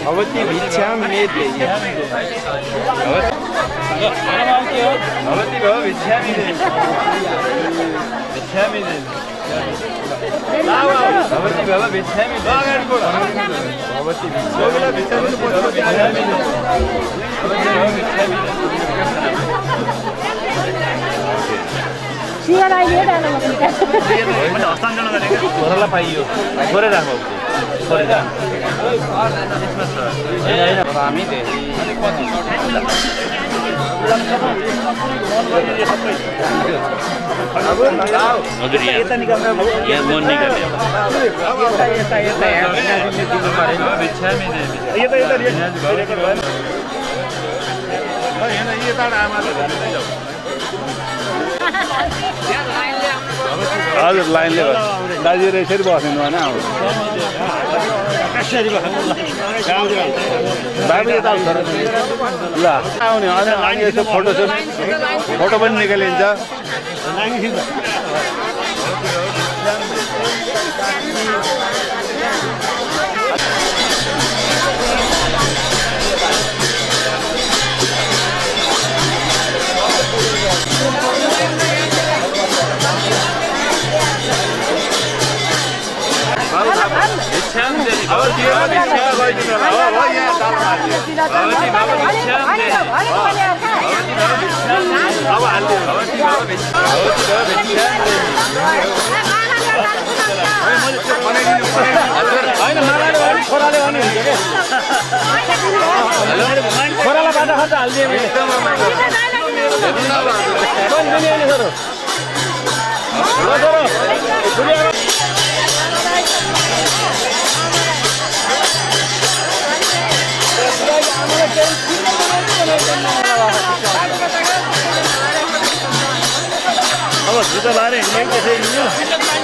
भवती भिक्षां मे देहि भवती भव भिक्षामि देहि भिक्षामि देहि भवती भव भिक्षामि भवती छोरालाई पाइयो छोरै राख छोरै राख हामी हजुर यहाँ मन निकाल्यो हजुर लाइनले दाजुले यसरी बस्नु भएन बाबी यता ल आउने अनि यसो फोटो पनि निकालिन्छ छोरालाई बाटो खर्च हालिदिए अब जुत्ता लाएर हिँड्ने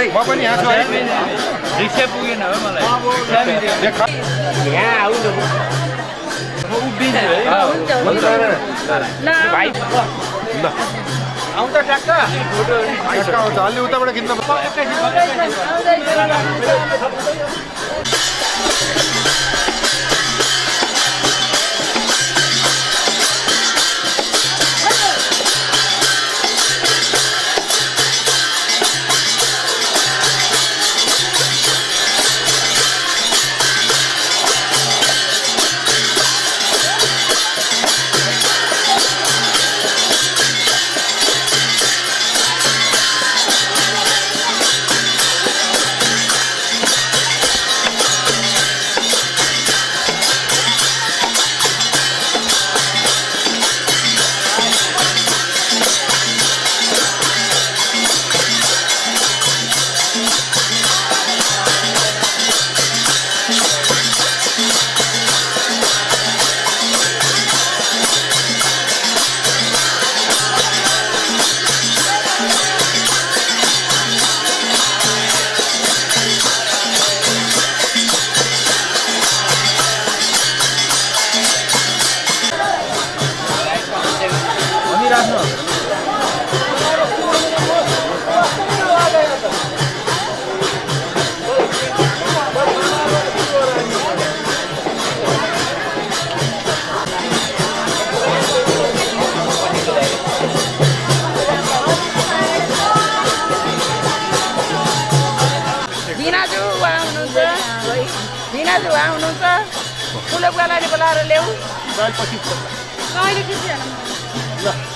म पनि यहाँ छु रिक्सा पुगेन हो मलाई यहाँ आउ न उभिन्छ भाइ ल आउँछ ट्याक्क फोटो अलि उताबाट किन्न राख्नु दिनाजु आउनुहुन्छ ठुलो बुवालाई बोलाएर ल्याऊ ल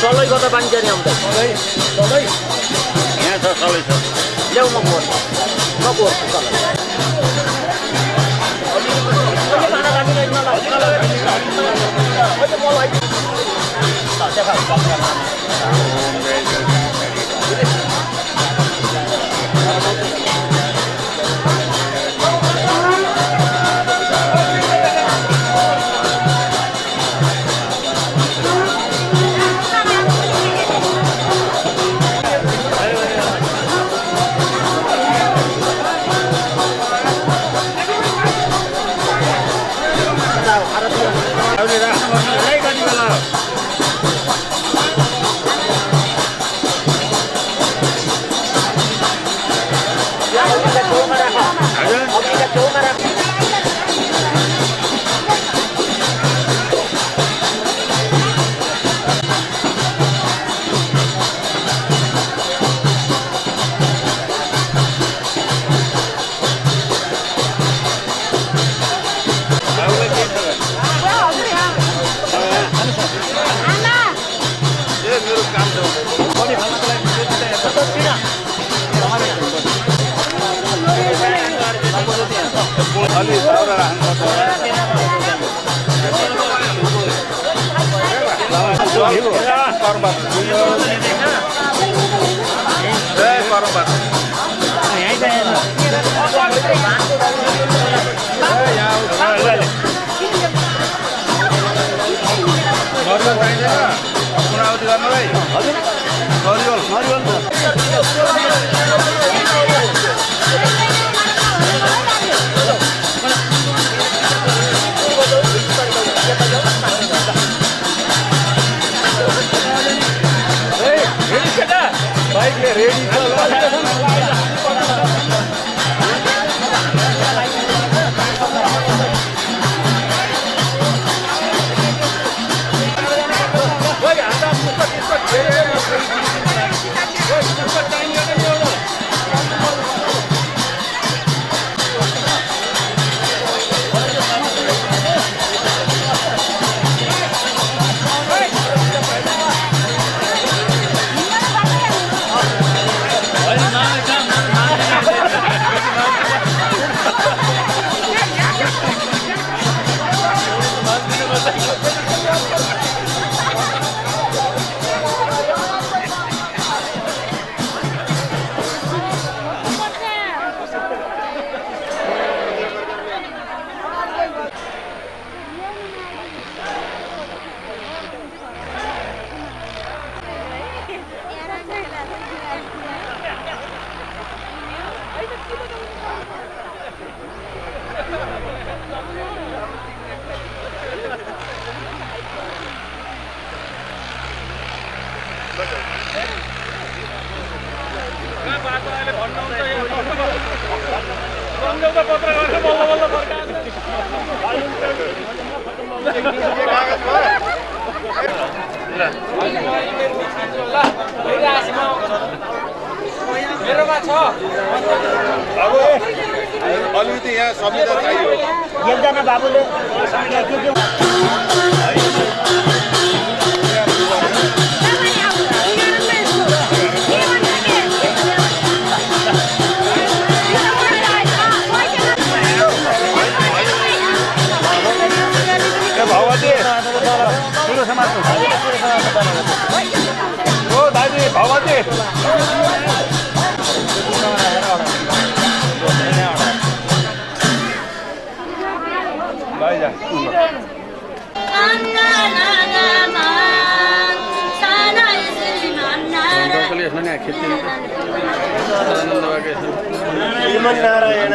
सलै गर्दा पानी जाने आउँदा सलै यहाँ छ सबै छ ल्याउ म फोहोर सलै गर्नलाई हजुर नरिवल बाइकले रेडी छ अलिकति यहाँ संविधा चाहियो एकजना बाबुले दाजु भगवती श्रीमन्नारायण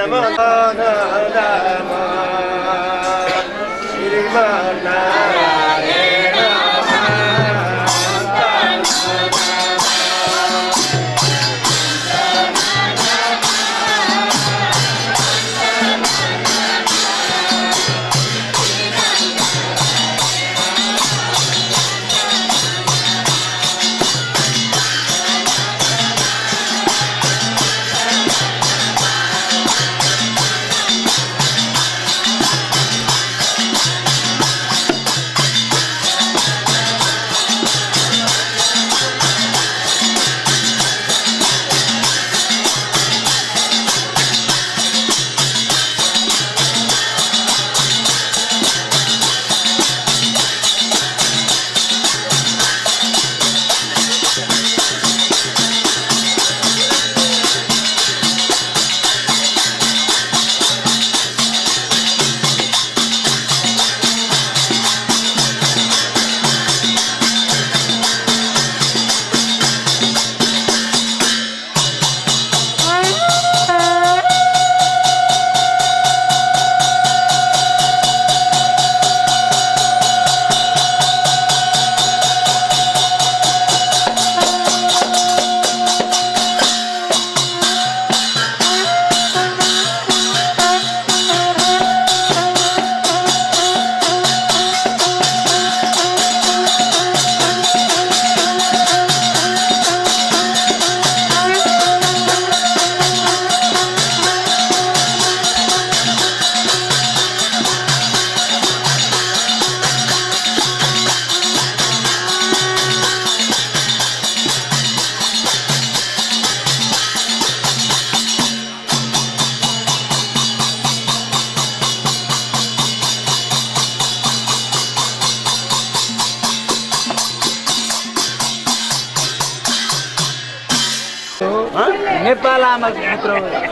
नेपाल आमा मित्र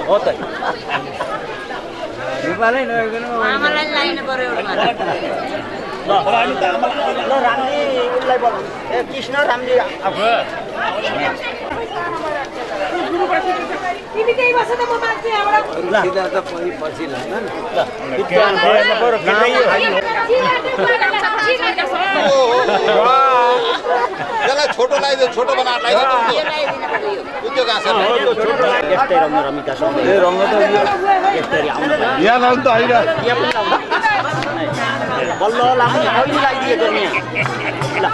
हो त नेपालै नभइकन आमालाई लाइन पर्यो एउटा रामजी उसलाई बोल ए कृष्ण रामजी तिमी त्यही बस त म मान्छे यहाँबाट छोटो लगाइदियो छोटो बनाएर लगाइदियो कहाँ छ यस्तै रङ रमिता सब रङ त यस्तरी आउनु यहाँ लाउनु त होइन बल्ल लामो अहिले लगाइदिएको नि ल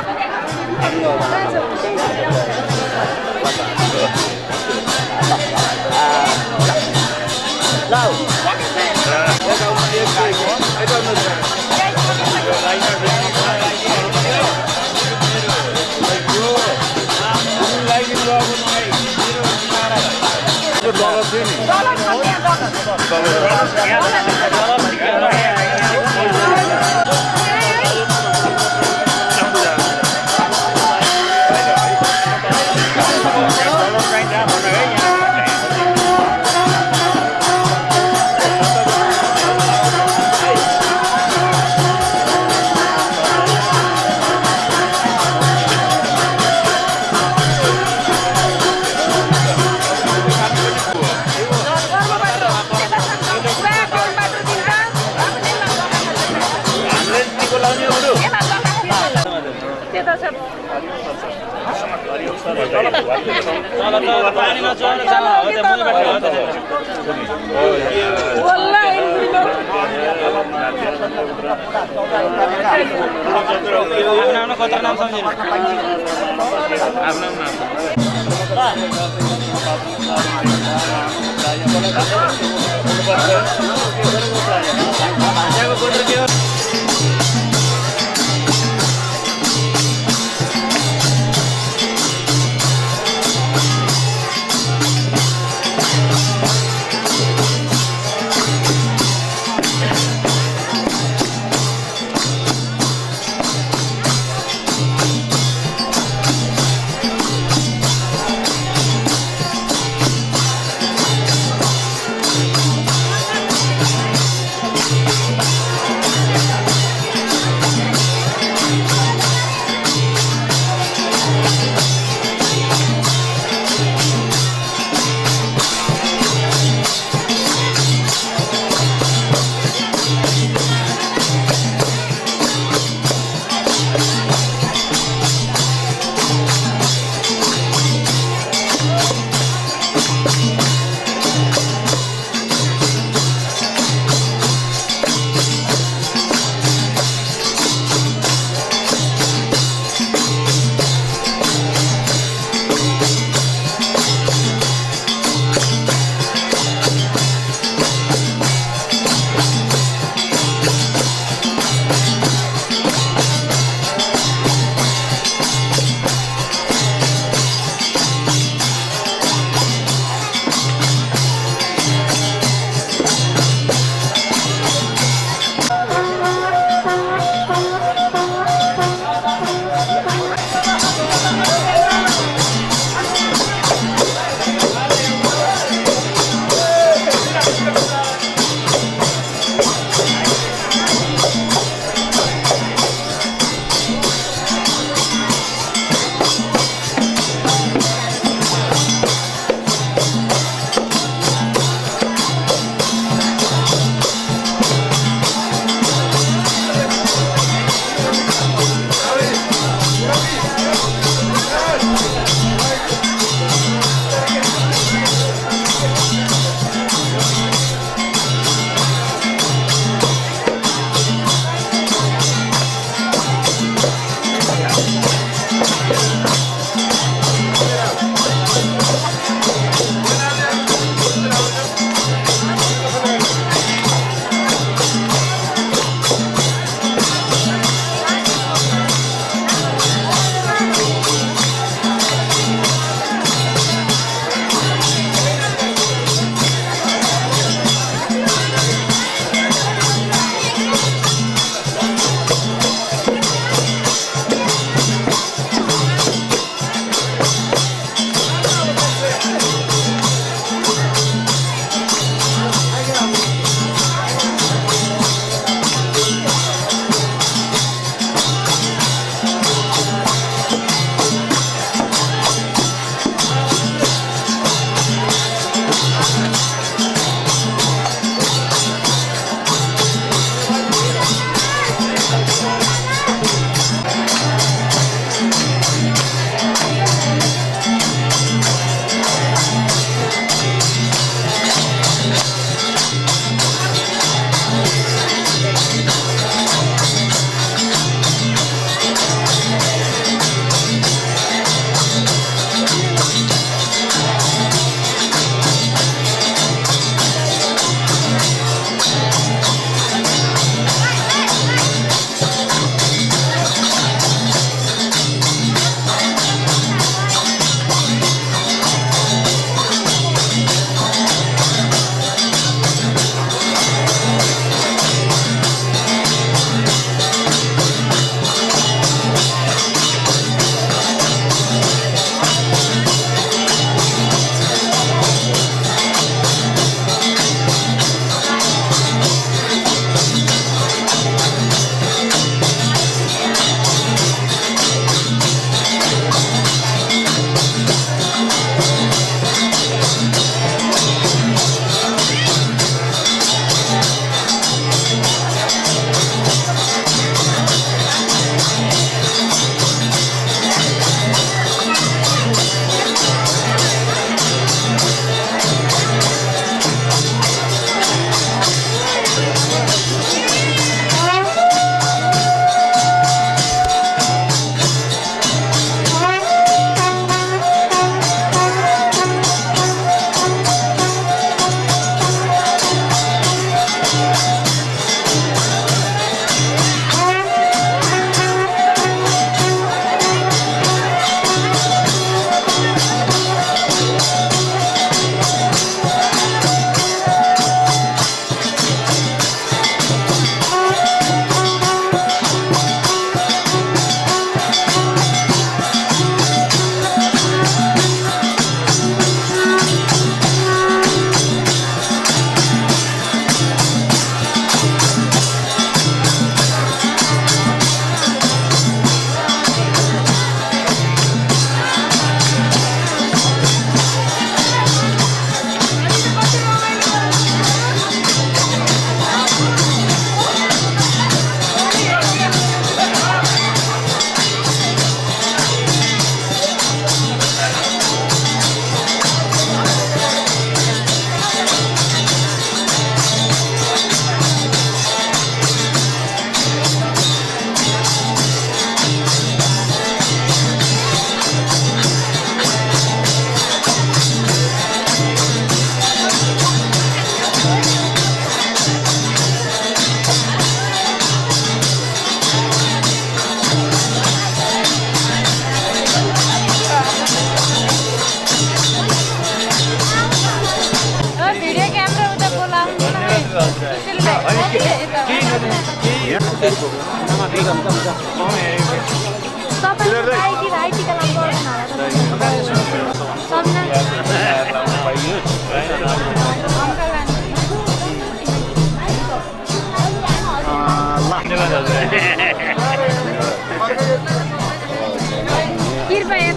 कृपया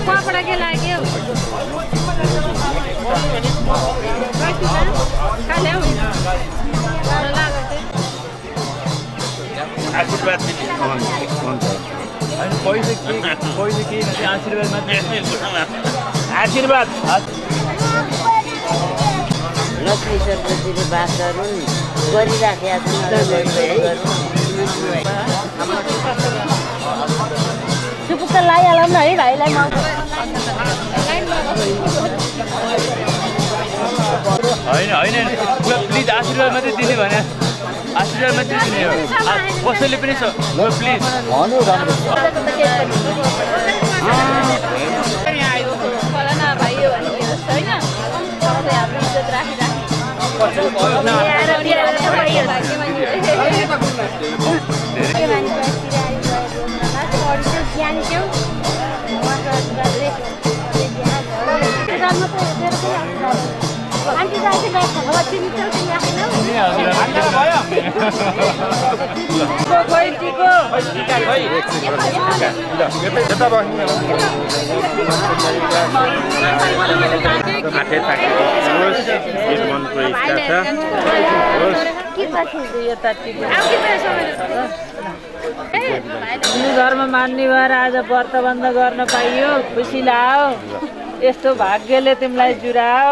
कहाँबाट के लाग्यो आशीर्वाद आशीर्वाद लक्ष्मी सरस्वतीले बास गरून् गरिराखेका छन् लगाइहालौँ न है भाइलाई होइन प्लिज आशीर्वाद मात्रै दिने भने आशीर्वाद मात्रै दिने हो कसैले पनि प्लिज धर्म मान्ने भएर आज व्रत बन्द गर्न पाइयो खुसी लाग्यो यस्तो भाग्यले तिमीलाई जुराओ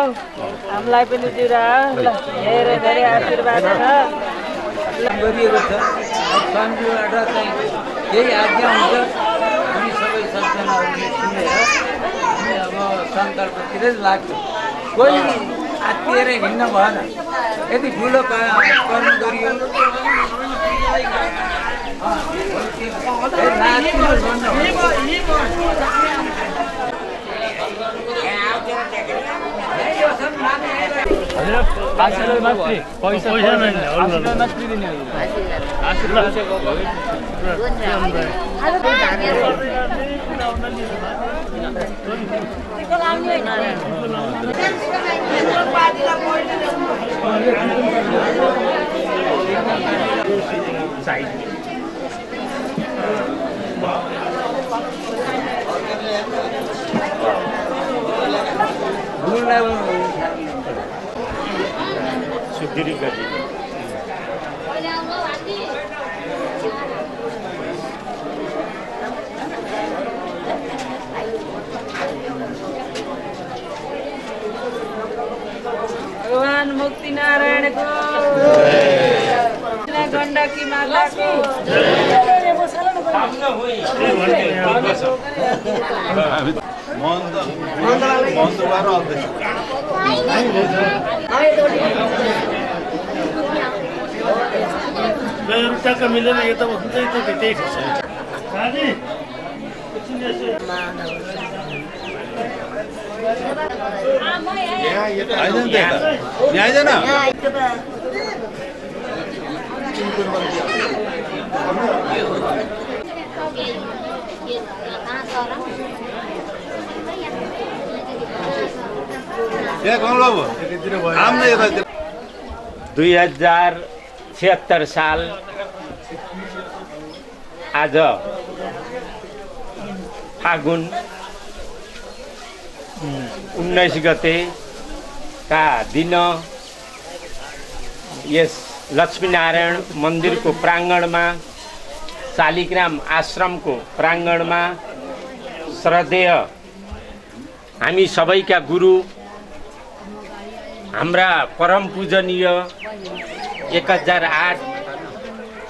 हामीलाई पनि जुराओ ल धेरै धेरै आशीर्वाद छ गरिएको छ स्वामीबाट चाहिँ केही आज्ञा हुन्छ हामी सबै सन्तानहरूले सुनेर हामी अब सङ्कल्पतिरै लाग्छौँ कोही आत्तिएर हिँड्न भएन यदि ठुलो कर्म गरियो आशीर्वाद मात्रै पैसा आशीर्वाद मात्रै दिने आशीर्वाद सुधीरी गरी भगवान मुक्ति नारायण को गण्डकी माता को टक्का मिलेन यो त हुँदै त त्यही बाबु 2076 साल आज फागुन 19 गते का दिन यस लक्ष्मीनारायण मंदिर को प्रांगण में शालिग्राम आश्रम को प्रांगण में श्रद्धेय हामी सबैका गुरु हाम्रा परम पूजनीय 1008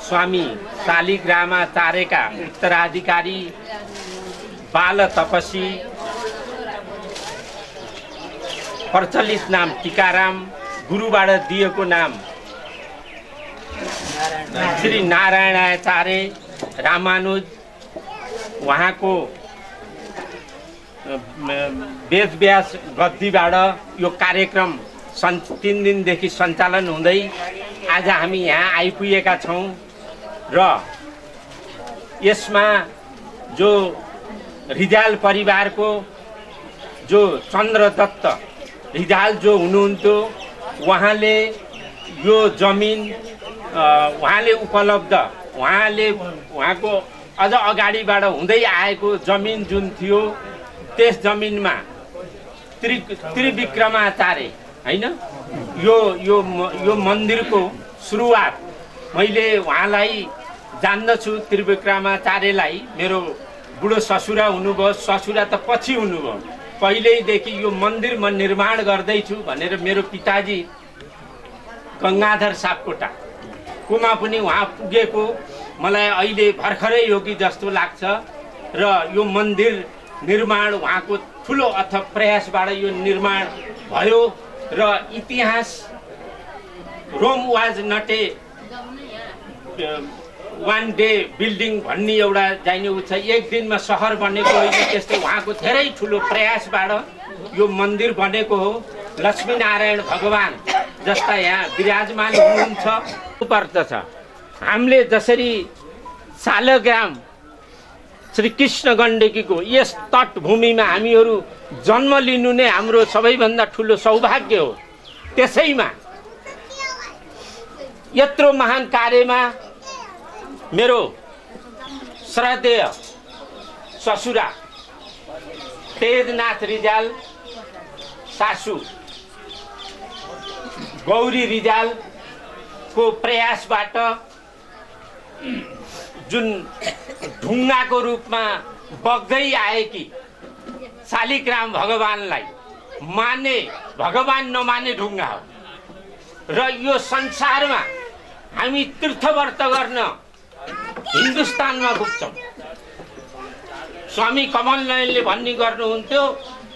स्वामी शालिग्रामाचार्यका उत्तराधिकारी बाल तपसी प्रचलित नाम टीकाराम गुरुबाट दिएको नाम श्री नारायणाचार्य रामानुज उहाँको वेद व्यास गद्दीबाट यो कार्यक्रम 3 दिनदेखि सञ्चालन हुँदै आज हामी यहाँ आइपुगेका छौँ र यसमा जो रिजाल परिवारको जो चन्द्रदत्त रिजाल जो हुनुहुन्थ्यो उहाँले यो जमिन उहाँले उपलब्ध उहाँको अझ अगाडिबाट हुँदै आएको जमिन जुन थियो त्यस जमिनमा त्रिविक्रमाचार्य हैन यो मन्दिरको सुरुवात मैले उहाँलाई जान्दछु। त्रिविक्रमाचार्यलाई मेरो बुढो ससुरा हुनुभयो, ससुरा त पछि हुनुभयो। पहिल्यैदेखि यो मन्दिर म निर्माण गर्दैछु भनेर मेरो पिताजी गङ्गाधर सापकोटा कोमा पनि उहाँ पुगेको मलाई अहिले भर्खरै हो कि जस्तो लाग्छ। र यो मन्दिर निर्माण उहाँको ठुलो अथक प्रयासबाट यो निर्माण भयो र इतिहास Rome was not a one day building भन्ने एउटा जाने उ छ, एक दिनमा सहर बनेको होइन। त्यस्तै उहाँको धेरै ठुलो प्रयासबाट यो मन्दिर बनेको हो। लक्ष्मीनारायण भगवान जस्ता यहाँ विराजमान हुनुहुन्छ पर्दछ। हामीले जसरी शालग्राम श्री कृष्ण गण्डकीको यस तटभूमिमा हामीहरू जन्म लिनु नै हाम्रो सबैभन्दा ठुलो सौभाग्य हो। त्यसैमा यत्रो महान कार्यमा मेरो श्रद्धेय ससुरा तेजनाथ रिजाल, सासू गौरी रिजालको प्रयासबाट जुन ढुङ्गाको रूपमा बग्दै आएकी शालिग्राम भगवानलाई माने भगवान नमाने ढुङ्गा हो। र यो संसारमा हामी तीर्थव्रत गर्न हिन्दुस्तानमा पुग्छौँ। स्वामी कमल नयनले भन्ने गर्नुहुन्थ्यो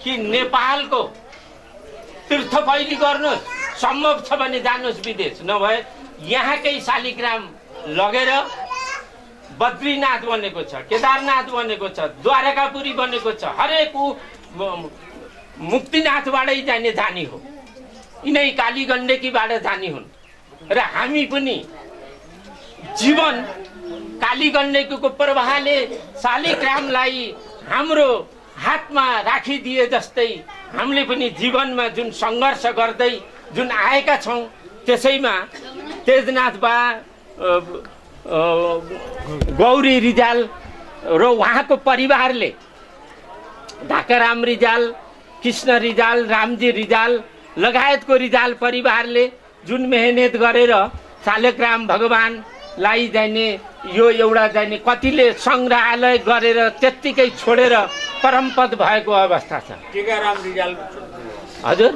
कि नेपालको तीर्थ पहिले गर्नुहोस्, सम्भव छ भने जानुहोस् विदेश, नभए यहाँकै शालिग्राम लगेर बद्रीनाथ बनेको छ, केदारनाथ बनेको छ, द्वारकापुरी बनेको छ, हरेक मुक्तिनाथबाटै जाने जानी हो, यिनै कालीगण्डकीबाट जानी हुन्। र हामी पनि जीवन कालीगण्डकीको प्रवाहले शालिग्रामलाई हाम्रो हातमा राखिदिए जस्तै हामीले पनि जीवनमा जुन सङ्घर्ष गर्दै जुन आएका छौँ त्यसैमा तेजनाथ बा गौरी रिजाल र उहाँको परिवारले ढाकाराम रिजाल, कृष्ण रिजाल, रामजी रिजाल लगायतको रिजाल परिवारले जुन मेहनत गरेर शालिग्राम भगवानलाई जाने यो एउटा जाने कतिले सङ्ग्रहालय गरेर त्यत्तिकै छोडेर परमपद भएको अवस्था छ। टीकाराम रिजाल हजुर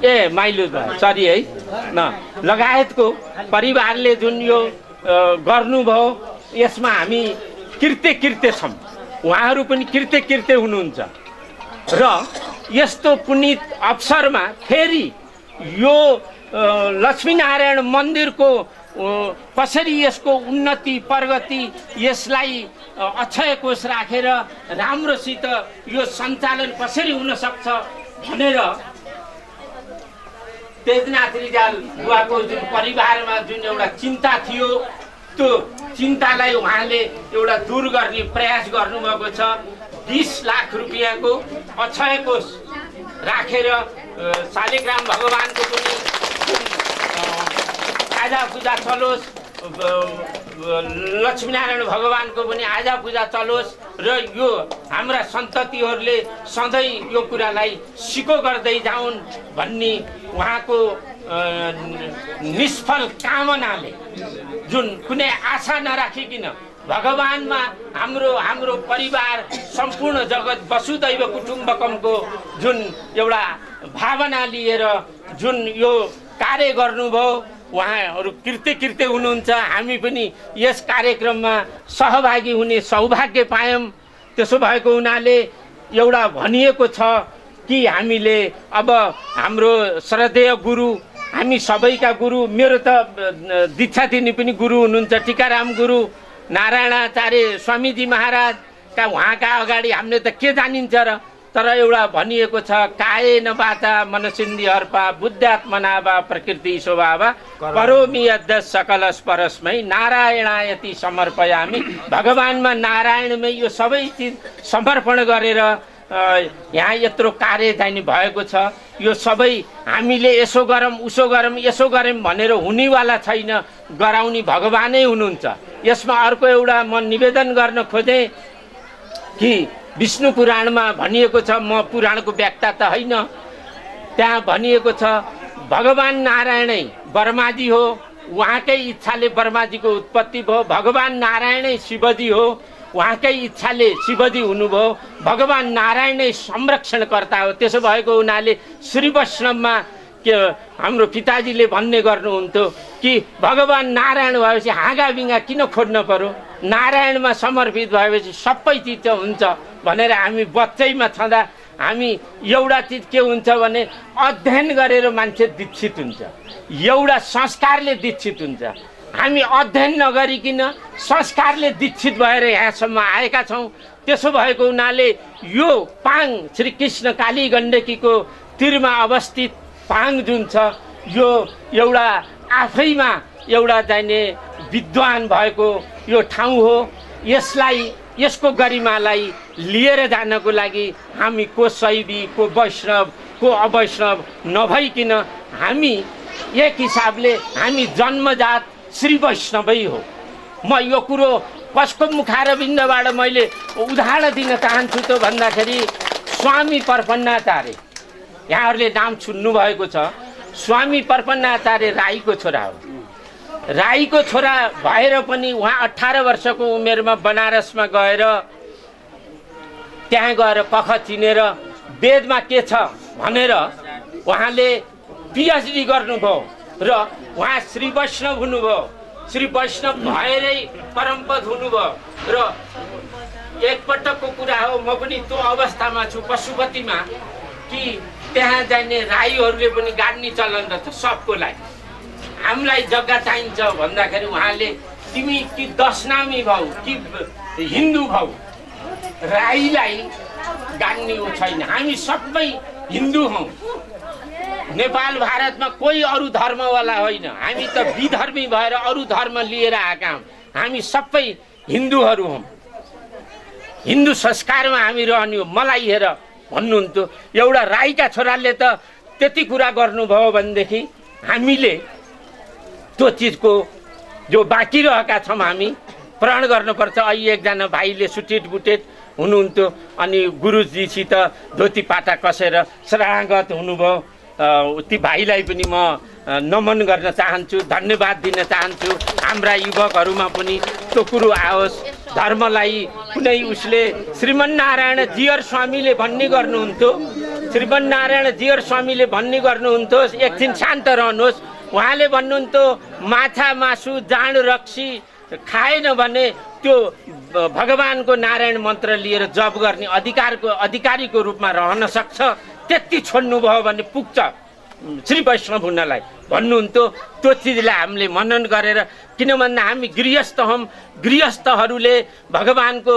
ए माइलु सरी है न लगायतको परिवारले जुन यो गर्नुभयो यसमा हामी कृत्य छौँ। उहाँहरू पनि कृत्य हुनुहुन्छ। र यस्तो पुनित अवसरमा फेरि यो लक्ष्मीनारायण मन्दिरको कसरी यसको उन्नति प्रगति यसलाई अक्षय कोष राखेर राम्रोसित यो सञ्चालन कसरी हुन सक्छ भनेर तेजनाथ रिजाल बुवाको जुन परिवारमा जुन एउटा चिन्ता थियो त्यो चिन्तालाई उहाँले एउटा दूर गर्ने प्रयास गर्नुभएको छ। 20 लाख रुपियाँको अक्षय कोष राखेर शालिग्राम भगवानको पनि आजा पूजा चलोस्, लक्ष्मीनारायण भगवानको पनि आजा पूजा चलोस् र यो हाम्रा सन्ततिहरूले सधैँ यो कुरालाई सिको गर्दै जाउन् भन्ने उहाँको निष्फल कामनाले जुन कुनै आशा नराखिकन भगवानमा हाम्रो परिवार सम्पूर्ण जगत वसुदैव कुटुम्बकमको जुन एउटा भावना लिएर जुन यो कार्य गर्नुभयो उहाँहरू कृत्य हुनुहुन्छ। हामी पनि यस कार्यक्रममा सहभागी हुने सौभाग्य पायौँ। त्यसो भएको हुनाले एउटा भनिएको छ कि हामीले अब हाम्रो श्रद्धेय गुरु, हामी सबैका गुरु, मेरो त दीक्षा दिने पनि गुरु हुनुहुन्छ टीकाराम गुरु, नारायणाचार्य स्वामीजी महाराजका उहाँका अगाडि हामीले त के जानिन्छ र तर एउटा भनिएको छ कायेन वाचा मनसिन्धि हर्पा बुद्ध्यात्मनावा प्रकृति स्वभाव करोमि यद् सकल परस्मै नारायणायति समर्पयामि। भगवानमा नारायणमै यो सबै चिज समर्पण गरेर यहाँ यत्रो कार्य चाहिँ भएको छ। यो सबै हामीले यसो गरौँ उसो गरौँ यसो गरौँ भनेर हुनेवाला छैन, गराउने भगवानै हुनुहुन्छ। यसमा अर्को एउटा म निवेदन गर्न खोजेँ कि विष्णु पुराणमा भनिएको छ, म पुराणको व्याख्या त होइन, त्यहाँ भनिएको छ भगवान नारायणै ब्रह्माजी हो, उहाँकै इच्छाले ब्रह्माजीको उत्पत्ति भयो। भगवान नारायणै शिवजी हो, उहाँकै इच्छाले शिवजी हुनुभयो। भगवान नारायणै संरक्षणकर्ता हो। त्यसो भएको हुनाले श्री वैष्णवमा के हाम्रो पिताजीले भन्ने गर्नुहुन्थ्यो कि भगवान नारायण भएपछि हाँगाबिङ्गा किन खोज्न पर्यो, नारायणमा समर्पित भएपछि सबै चिज हुन्छ भनेर हामी बच्चैमा छँदा हामी एउटा चिज के हुन्छ भने अध्ययन गरेर मान्छे दीक्षित हुन्छ, एउटा संस्कारले दीक्षित हुन्छ। हामी अध्ययन नगरिकन संस्कारले दीक्षित भएर यहाँसम्म आएका छौँ। त्यसो भएको हुनाले यो पाङ श्री कृष्ण काली गण्डकीको तीरमा अवस्थित पाङ जुन छ यो एउटा आफैमा एउटा चाहिने विद्वान भएको यो ठाउँ हो। यसलाई यसको गरिमालाई लिएर जानको लागि हामी को शैवी को वैष्णव को अवैष्णव नभइकन हामी एक हिसाबले हामी जन्मजात श्री वैष्णवै हो। म यो कुरो कसको मुखारविन्दबाट मैले उदाहरण दिन चाहन्छु त भन्दाखेरि स्वामी पर्पन्नाचार्य, यहाँहरूले नाम सुन्नुभएको छ। स्वामी पर्पन्नाचार्य राईको छोरा हो। राईको छोरा भएर पनि उहाँ 18 वर्षको उमेरमा बनारसमा गएर त्यहाँ गएर कख चिनेर वेदमा के छ भनेर उहाँले पिएचडी गर्नुभयो र उहाँ श्री वैष्णव हुनुभयो। श्री वैष्णव भएरै परमपद हुनुभयो र एकपटकको कुरा हो, म पनि त्यो अवस्थामा छु पशुपतिमा कि त्यहाँ जाने राईहरूले पनि गाड्ने चलन रहेछ सबको लागि। हामीलाई जग्गा चाहिन्छ भन्दाखेरि उहाँले तिमी कि दशनामी भाउ कि हिन्दू भाउ, राईलाई गाड्ने छैन, हामी सबै हिन्दू हौँ। नेपाल भारतमा कोही अरू धर्मवाला होइन, हामी त विधर्मी भएर अरू धर्म लिएर आएका हौँ। हामी सबै हिन्दूहरू हौँ, हिन्दू संस्कारमा हामी रहने हो। मलाई हेर भन्नुहुन्थ्यो एउटा राईका छोराले त त्यति कुरा गर्नुभयो भनेदेखि हामीले त्यो चिजको जो बाँकी रहेका छौँ हामी प्रण गर्नुपर्छ। अहिले एकजना भाइले सुटेट बुटेट हुनुहुन्थ्यो अनि गुरुजीसित धोती पाटा कसेर शरणागत हुनुभयो। ती भाइलाई पनि म नमन गर्न चाहन्छु, धन्यवाद दिन चाहन्छु। हाम्रा युवकहरूमा पनि त्यो कुरो आओस्। धर्मलाई कुनै उसले श्रीमन्नारायण जीयर स्वामीले भन्ने गर्नुहुन्थ्यो, श्रीमन्नारायण जीयर स्वामीले भन्ने गर्नुहुन्थ्यो एकछिन शान्त रहनुहोस्। उहाँले भन्नुहुन्थ्यो माछा मासु जाँड रक्सी खाएन भने त्यो भगवानको नारायण मन्त्र लिएर जप गर्ने अधिकारीको रूपमा रहन सक्छ, त्यति छोड्नुभयो भने पुग्छ श्री वैष्णव हुनलाई भन्नुहुन्थ्यो। त्यो चिजलाई हामीले मनन गरेर, किन भन्दा हामी गृहस्थ हौँ, गृहस्थहरूले भगवानको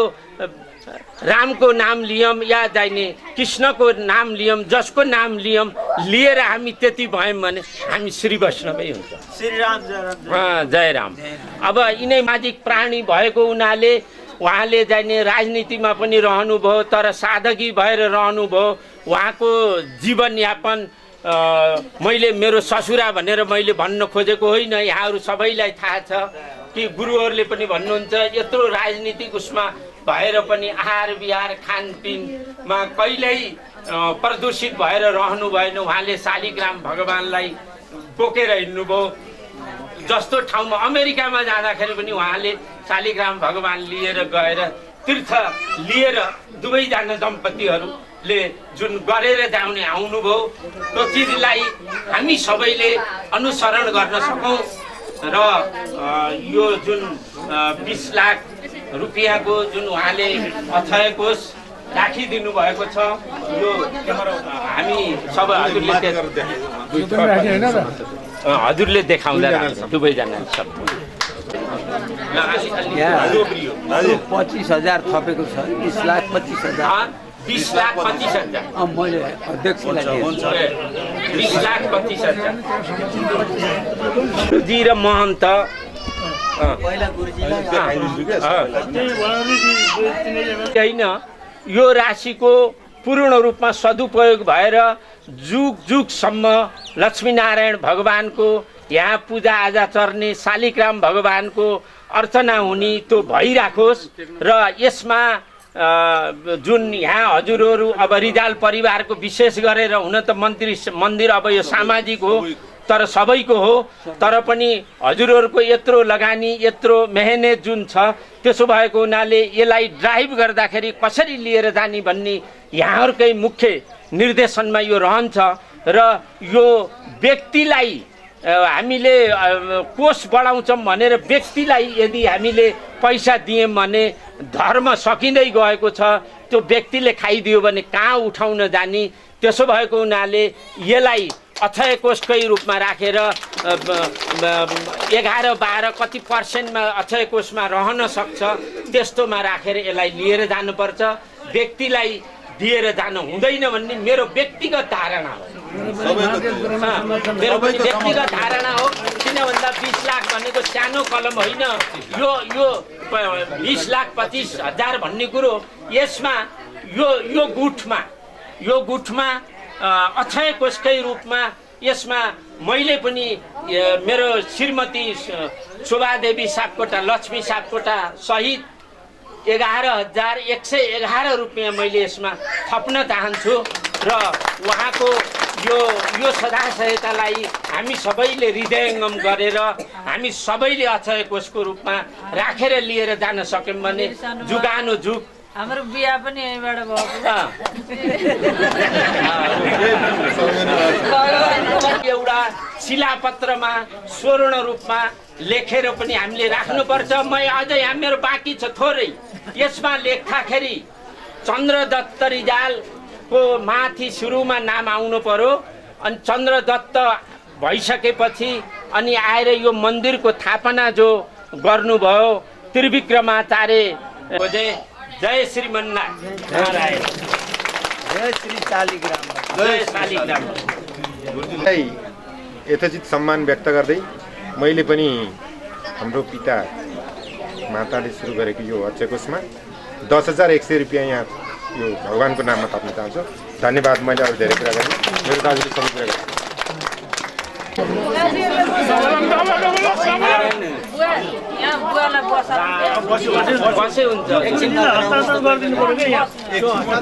रामको नाम लियौँ या जाने कृष्णको नाम लियौँ, जसको नाम लियौँ लिएर हामी त्यति भयौँ भने हामी श्री वैष्णवै हुन्छ। जय राम। अब यिनै सामाजिक प्राणी भएको हुनाले उहाँले जाने राजनीतिमा पनि रहनुभयो, तर साधकी भएर रहनुभयो। उहाँको जीवनयापन मैले मेरो ससुरा भनेर मैले भन्न खोजेको होइन, यहाँहरू सबैलाई थाहा छ कि गुरुहरूले पनि भन्नुहुन्छ यत्रो राजनीतिक उसमा भएर पनि आहार विहार खानपिनमा कहिल्यै प्रदूषित भएर रहनु भएन। उहाँले शालिग्राम भगवानलाई बोकेर हिँड्नुभयो। जस्तो ठाउँमा अमेरिकामा जाँदाखेरि पनि उहाँले शालिग्राम भगवान लिएर गएर तीर्थ लिएर दुवैजना दम्पतिहरूले जुन गरेर जाउने आउनुभयो, त्यो चिजलाई हामी सबैले अनुसरण गर्न सकौँ र यो जुन 20 लाख रुपियाँको जुन उहाँले अक्षय कोष राखिदिनु भएको छ, यो हामी सबै हजुरले देखाउँदा दुवैजना सब 25,000 थपेको छ, 20,25,000 20,25,000 मैले अध्यक्षलाई दिएँ। 20,25,000 गुरुजी र महन्त होइन यो राशिको पूर्ण रूपमा सदुपयोग भएर जुग जुगसम्म लक्ष्मीनारायण भगवानको यहाँ पूजाआजा चर्ने शालिग्राम भगवानको अर्चना हुने त्यो भइराखोस् र यसमा जुन यहाँ हजुरहरू अब रिजाल परिवारको विशेष गरेर हुन त मन्दिर अब यो सामाजिक हो तर सबैको हो तर पनि हजुरहरूको यत्रो लगानी यत्रो मेहनत जुन छ त्यसो भएको हुनाले यसलाई ड्राइभ गर्दाखेरि कसरी लिएर जाने भन्ने यहाँहरूकै मुख्य निर्देशनमा यो रहन्छ र यो व्यक्तिलाई हामीले कोष बढाउँछौँ भनेर व्यक्तिलाई यदि हामीले पैसा दियौँ भने धर्म सकिँदै गएको छ त्यो व्यक्तिले खाइदियो भने कहाँ उठाउन जाने त्यसो भएको हुनाले यसलाई अक्षय कोषकै रूपमा राखेर 11-12 कति पर्सेन्टमा अक्षय कोषमा रहन सक्छ त्यस्तोमा राखेर यसलाई लिएर जानुपर्छ व्यक्तिलाई दिएर जानु हुँदैन भन्ने मेरो व्यक्तिगत धारणा हो मेरो पनि व्यक्तिगत धारणा हो किन भन्दा 20 लाख भनेको सानो कलम होइन यो 20,25,000 भन्ने कुरो यसमा यो गुठमा अक्षय कोषकै रूपमा यसमा मैले पनि मेरो श्रीमती शोभादेवी सापकोटा लक्ष्मी सापकोटा सहित 11,111 रुपियाँ मैले यसमा थप्न चाहन्छु र उहाँको यो सदा सहायतालाई हामी सबैले हृदयङ्गम गरेर हामी सबैले अक्षय कोषको रूपमा राखेर लिएर जान सक्यौँ भने जुगानो जुग हाम्रो बिहा पनि यहीँबाट भएको एउटा शिलापत्रमा स्वर्ण रूपमा लेखेर पनि हामीले राख्नुपर्छ म अझ यहाँ मेरो बाँकी छ थोरै यसमा लेख्दाखेरि चन्द्रदत्त रिजालको माथि सुरुमा नाम आउनु पर्यो अनि चन्द्रदत्त भइसकेपछि अनि आएर यो मन्दिरको स्थापना जो गर्नुभयो त्रिविक्रमाचार्य जय श्रीमन्नारायण जय श्री शालिग्राम जय शालिग्राम यथोचित सम्मान व्यक्त गर्दै मैले पनि हाम्रो पिता माताले सुरु गरेको यो अक्षय कोषमा 10,100 रुपियाँ यहाँ यो भगवानको नाममा थप्न चाहन्छु धन्यवाद मैले अरू धेरै कुरा गरेँ मेरो दाजुले सबै कुरा गरेँ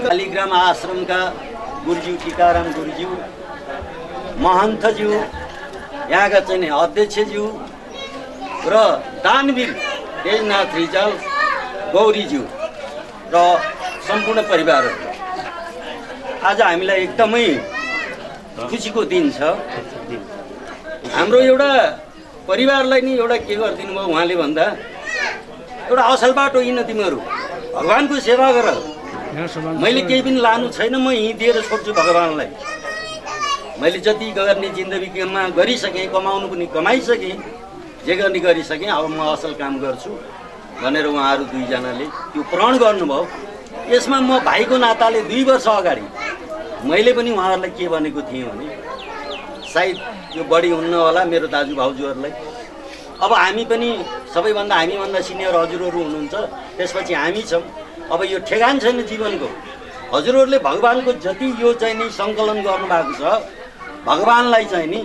शालिग्राम आश्रमका गुरुज्यू टीकाराम गुरुज्यू महन्तज्यू यहाँका चाहिँ अध्यक्षज्यू र दानवीर तेजनाथ रिजाल गौरीज्यू र सम्पूर्ण परिवारहरू आज हामीलाई एकदमै खुसीको दिन छ हाम्रो एउटा परिवारलाई नि एउटा के गरिदिनु भयो उहाँले भन्दा एउटा असल बाटो हिँड्न तिमीहरू भगवानको सेवा गर मैले केही पनि लानु छैन म यहीँ दिएर छोड्छु भगवानलाई मैले जति गर्ने जिन्दगीमा गरिसकेँ कमाउनु पनि कमाइसकेँ जे गर्ने गरिसकेँ अब म असल काम गर्छु भनेर उहाँहरू दुईजनाले त्यो प्रण गर्नुभयो यसमा म भाइको नाताले 2 वर्ष अगाडि मैले पनि उहाँहरूलाई के भनेको थिएँ भने सायद यो बढी हुन्न होला मेरो दाजु भाउजूहरूलाई अब हामी पनि सबैभन्दा हामीभन्दा सिनियर हजुरहरू हुनुहुन्छ त्यसपछि हामी छौँ अब यो ठेगान छैन जीवनको हजुरहरूले भगवानको जति यो चाहिँ नि सङ्कलन गर्नुभएको छ भगवानलाई चाहिँ नि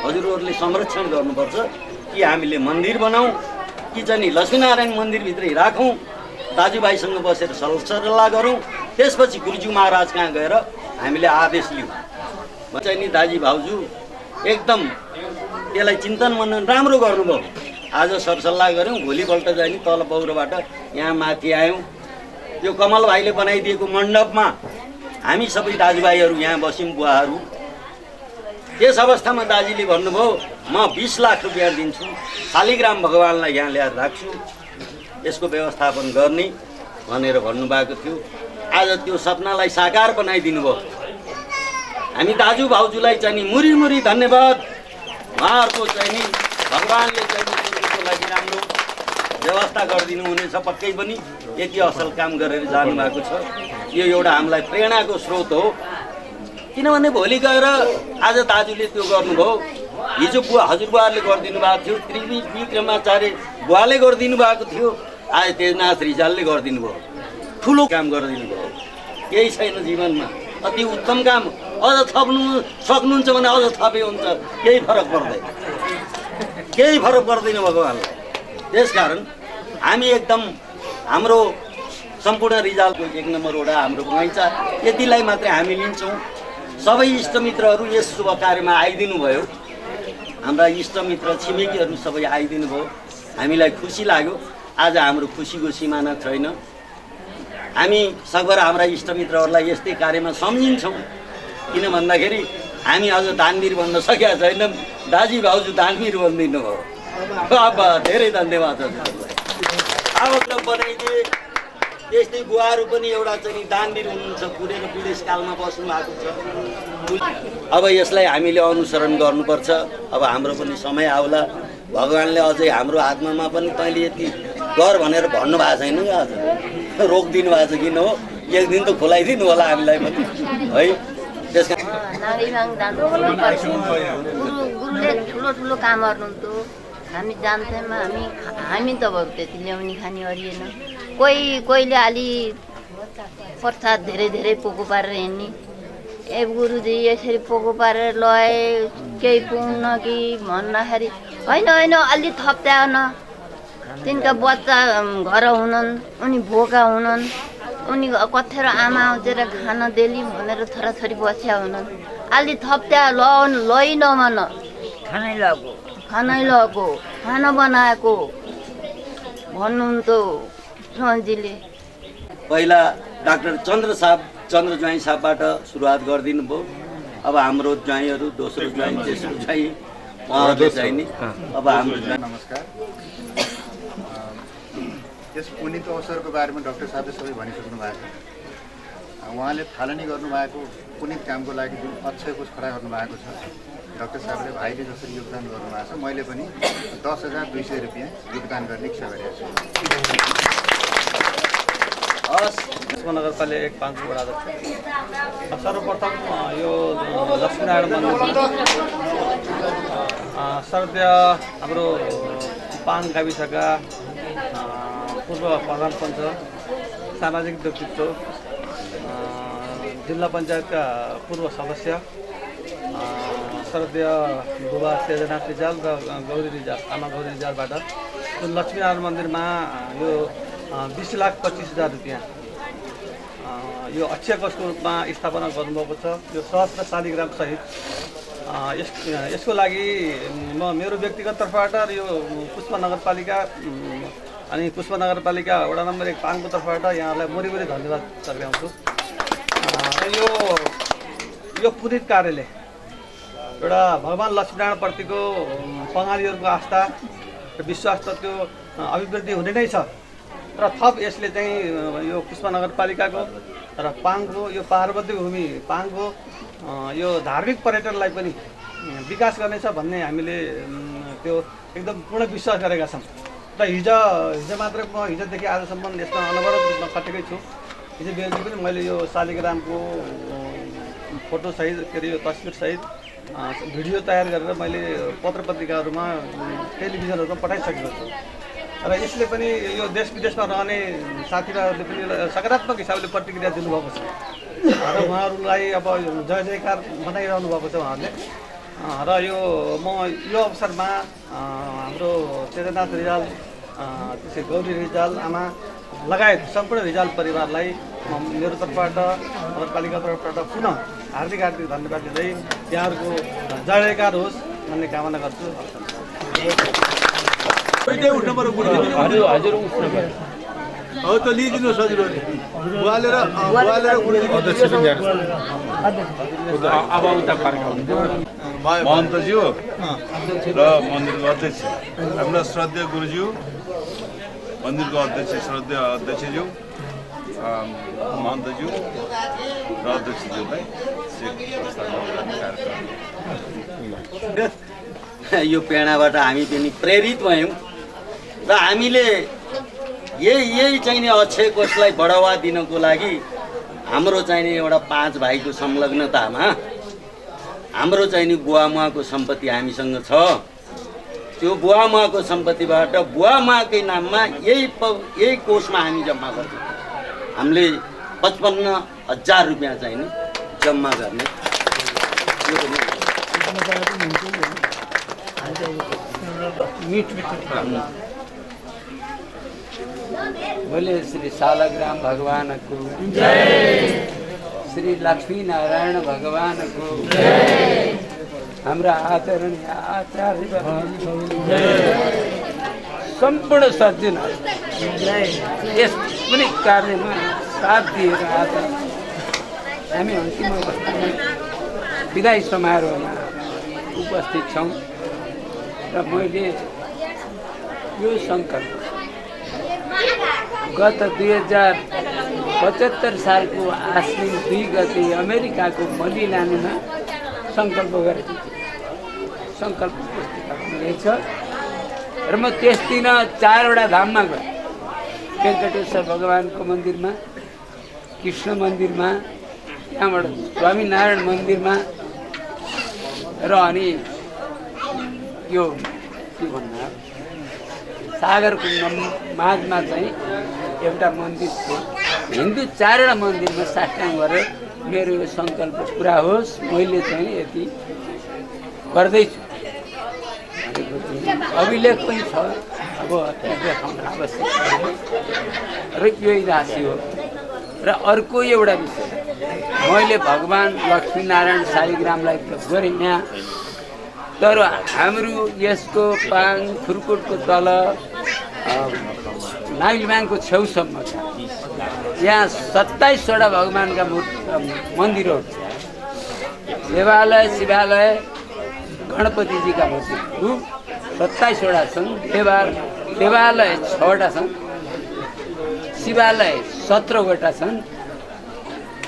हजुरहरूले संरक्षण गर्नुपर्छ कि हामीले मन्दिर बनाऊँ कि चाहिँ नि लक्ष्मीनारायण मन्दिरभित्रै राखौँ दाजुभाइसँग बसेर सल्लाह गरौँ त्यसपछि गुरुज्यू महाराज कहाँ गएर हामीले आदेश लिउँ म चाहिँ नि दाजु भाउजू एकदम त्यसलाई चिन्तन मनन राम्रो गर्नुभयो आज सरसल्लाह गऱ्यौँ भोलिपल्ट चाहिँ नि तल बौरोबाट यहाँ माथि आयौँ यो कमल भाइले बनाइदिएको मण्डपमा हामी सबै दाजुभाइहरू यहाँ बस्यौँ बुवाहरू त्यस अवस्थामा दाजुले भन्नुभयो म 20 लाख रुपियाँ दिन्छु शालिग्राम भगवानलाई यहाँ ल्याएर राख्छु यसको व्यवस्थापन गर्ने भनेर भन्नुभएको थियो आज त्यो सपनालाई साकार बनाइदिनु भयो हामी दाजु भाउजूलाई चाहिँ नि मुरी मुरी धन्यवाद उहाँहरूको चाहिँ नि भगवानले चाहिँ नि लागि राम्रो व्यवस्था गरिदिनु हुनेछ पक्कै पनि। यति असल काम गरेर जानुभएको छ, यो एउटा हामीलाई प्रेरणाको स्रोत हो। किनभने भोलि गएर आज दाजुले त्यो गर्नुभयो, हिजो हजुरबुवाहरूले गरिदिनु भएको थियो, त्रिविक्रमाचार्य बुवाले गरिदिनु भएको थियो, आज तेजनाथ रिजालले गरिदिनु भयो। ठुलो काम गरिदिनु भयो, केही छैन जीवनमा। अति उत्तम काम अझ थप्नु सक्नुहुन्छ भने अझ थपे हुन्छ, केही फरक पर्दैन, केही फरक पर्दैन भगवान्लाई। त्यसकारण हामी एकदम हाम्रो सम्पूर्ण रिजालको 1 नम्बर वडा हाम्रो बगैँचा यतिलाई मात्रै हामी लिन्छौँ। सबै इष्टमित्रहरू यस शुभ कार्यमा आइदिनु भयो, हाम्रा इष्टमित्र छिमेकीहरू सबै आइदिनु भयो, हामीलाई खुसी लाग्यो। आज हाम्रो खुसीको सिमाना छैन। हामी सकभर हाम्रा इष्टमित्रहरूलाई यस्तै कार्यमा सम्झिन्छौँ। किन भन्दाखेरि हामी अझ दानवीर भन्न सकेका छैनौँ, दाजी भाउजू दानवीर बनिदिनु भयो। अब धेरै धन्यवाद हजुरहरूलाई। आवश्यक बनाइदिए त्यस्तै बुवाहरू पनि एउटा चाहिँ दानवीर हुनुहुन्छ, पुरेर विदेशकालमा बस्नु भएको छ। अब यसलाई हामीले अनुसरण गर्नुपर्छ। अब हाम्रो पनि समय आउला, भगवान्ले अझै हाम्रो आत्मामा पनि तैँले यति गर भनेर भन्नुभएको छैन क्या, आज रोकिदिनु भएको छ। किन हो, एक दिन त खोलाइदिनु होला हामीलाई पनि है। त्यसका गुरुले ठुलो ठुलो काम गर्नुहुन्थ्यो, हामी जान्थ्यौँ। हामी त बरु त्यति ल्याउने खाने अरिएन। कोहीले अलि प्रसाद धेरै पोको पारेर हिँड्ने, ए गुरुजी यसरी पोको पारेर लए केही पुग्न कि भन्दाखेरि होइन अलि थप्त्या न, तिनका बच्चा घर हुनन्, उनी भोका हुनन्, उनी कथेर आमा आउँछेर खाना देली भनेर छोराछोरी बस्या हुनन्, अलि थप्त्या लैन मन खानै लगाएको खाना बनाएको भन्नुहुन्थ्यो सुमनजीले। पहिला डाक्टर चन्द्र ज्वाइँ साहबबाट सुरुवात गरिदिनु भयो। अब हाम्रो ज्वाइँहरू, दोस्रो ज्वाइँ, तेस्रो ज्वाइँ उहाँहरूले चाहिँ नि अब हाम्रो ज्वाइँ। नमस्कार। यस पुनित अवसरको बारेमा डाक्टर साहबले सबै भनिसक्नु भएको छ। उहाँले थालनी गर्नुभएको पुनित कामको लागि जुन अक्षय कोष खडा गर्नुभएको छ, डाक्टर साहबले भाइले जसरी योगदान गर्नुभएको छ, मैले पनि 10,200 रुपियाँ योगदान गर्ने इच्छा गरेको छु। नगरपालिका 1 5 वडा अध्यक्ष। सर्वप्रथम यो लक्ष्मीनारायण मन्दिरमा शरदीय हाम्रो पाङ गाविसका पूर्व प्रधान पञ्च, सामाजिक व्यक्तित्व, जिल्ला पञ्चायतका पूर्व सदस्य शरदीय बुबा तेजनाथ रिजाल र गौरी रिजाल, आमा गौरी रिजालबाट जुन लक्ष्मीनारायण मन्दिरमा यो 20,25,000 रुपियाँ यो अक्षय कोषको रूपमा स्थापना गर्नुभएको छ। यो सहस्त्र शालिग्राम सहित यसको लागि म मेरो व्यक्तिगत तर्फबाट र यो पुष्प नगरपालिका अनि पुष्प नगरपालिका वडा नम्बर 1 पाङको तर्फबाट यहाँलाई मोरी धन्यवाद टर्काउँछु। यो पुनित कार्यले एउटा भगवान् लक्ष्मीनारायणप्रतिको बङ्गालीहरूको आस्था र विश्वास त त्यो अभिवृद्धि हुने नै छ र थप यसले चाहिँ यो पुष्प नगरपालिकाको र पाङको यो पार्वती भूमि पाङको यो धार्मिक पर्यटनलाई पनि विकास गर्नेछ भन्ने हामीले त्यो एकदम पूर्ण विश्वास गरेका छौँ। र हिजो मात्र म हिजोदेखि आजसम्म यसमा अनवरत रूपमा खटेकै छु। हिजो बेलुकी पनि मैले यो शालिग्रामको फोटोसहित के अरे यो तस्बिरसहित भिडियो तयार गरेर मैले पत्र पत्रिकाहरूमा टेलिभिजनहरूमा पठाइसकेको छु। र यसले पनि यो देश विदेशमा रहने साथीभाइहरूले पनि सकारात्मक हिसाबले प्रतिक्रिया दिनुभएको छ र उहाँहरूलाई अब जय जयकार बनाइरहनु भएको छ उहाँहरूले। र म यो अवसरमा हाम्रो तेजनाथ रिजाल, त्यसै गौरी रिजाल आमा लगायत सम्पूर्ण रिजाल परिवारलाई मेरो तर्फबाट नगरपालिका तर्फबाट पुनः हार्दिक धन्यवाद दिँदै यहाँहरूको जय जयकार होस् भन्ने कामना गर्छु। हो त लिइदिनुहोस् हजुरहरूले महन्तज्यू र मन्दिरको अध्यक्ष, हाम्रा श्रद्धेय गुरुज्यू, मन्दिरको अध्यक्ष श्रद्धेय अध्यक्षज्यू, महन्तज्यू र अध्यक्षज्यूलाई यो प्रेरणाबाट हामी पनि प्रेरित भयौँ र हामीले यही चाहिँ नि अक्षय कोषलाई बढावा दिनको लागि हाम्रो चाहिँ नि एउटा 5 भाइको संलग्नतामा हाम्रो चाहिँ नि बुवामुवाको सम्पत्ति हामीसँग छ। त्यो बुवामुवाको सम्पत्तिबाट बुवामुवाकै नाममा यही कोषमा हामी जम्मा गर्छौँ। हामीले 55,000 रुपियाँ चाहिँ नि जम्मा गर्ने। बोले श्री शालग्राम भगवान को जय, श्री लक्ष्मी नारायण भगवान को जय, हाम्रा आदरणीय आचार्य सम्पूर्ण सज्जनहरू यस कुनै कार्यमा साथ दिएर आज हामी अन्तिम अवस्थामा विदाई समारोहमा उपस्थित छौँ र मैले यो सङ्कल्प गत 2075 सालको आश्विन 2 गते अमेरिकाको मलिलानीमा सङ्कल्प गरेको थिएँ। सङ्कल्प पुस्तिका रहेछ र म त्यस दिन 4वटा धाममा गएँ। वेङ्कटेश्वर भगवानको मन्दिरमा, कृष्ण मन्दिरमा, त्यहाँबाट स्वामीनारायण मन्दिरमा र अनि यो के भन्नु सागरको माझमा चाहिँ एउटा मन्दिर थियो। हिन्दू 4वटा मन्दिरमा साष्टाङ्ग गरेर मेरो यो सङ्कल्प पुरा होस्, मैले चाहिँ यति गर्दैछु अभिलेख पनि छ। अब देखाउन आवश्यक र यही राशि हो। र अर्को एउटा विषय, मैले भगवान् लक्ष्मीनारायण शालिग्रामलाई त गरेँ यहाँ, तर हाम्रो यसको पाङ खुर्कुटको तल नागलिमाङको छेउसम्म छ। यहाँ 27वटा भगवान्का मन्दिरहरू छ। देवालय, शिवालय, गणपतिजीका मूर्तिहरू 27वटा छन्। देवालय 6वटा छन्, शिवालय 17वटा छन्,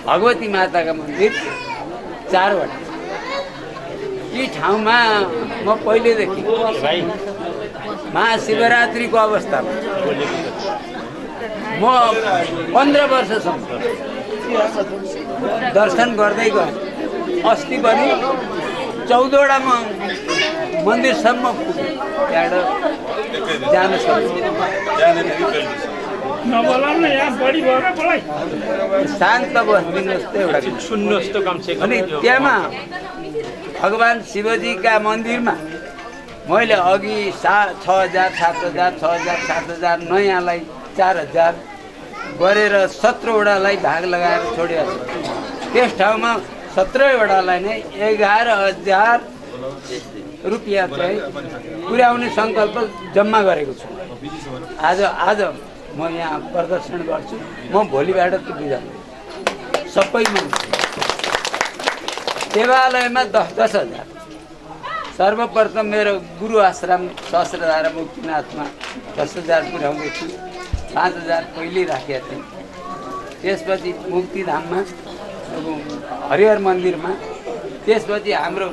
भगवती माताका मन्दिर 4वटा। यी ठाउँमा म पहिलेदेखि महाशिवरात्रिको अवस्थामा म 15 वर्षसम्म दर्शन गर्दै गएँ। अस्ति पनि 14वटा मन्दिरसम्म पुगेँ। त्यहाँबाट जान शान्त बस्दिनुहोस् त एउटा सुन्नुहोस् त कमसे कम। अनि त्यहाँमा भगवान् शिवजीका मन्दिरमा मैले अघि 6,000, 7,000, 6,000, 7,000 नयाँलाई 4,000 गरेर 17वटालाई भाग लगाएर छोडेको छु। त्यस ठाउँमा 17वटालाई नै 11,000 रुपियाँ चाहिँ पुर्याउने सङ्कल्प जम्मा गरेको छु। आज म यहाँ प्रदर्शन गर्छु। म भोलिबाट त बुझाउँछु सबैमा। देवालयमा 10,000 सर्वप्रथम मेरो गुरु आश्रम सहस्रधारा मुक्तिनाथमा 10,000 पुर्याउँदैछु। 5,000 पहिले राखेका थिएँ। त्यसपछि मुक्तिधाममा, हरिहर मन्दिरमा, त्यसपछि हाम्रो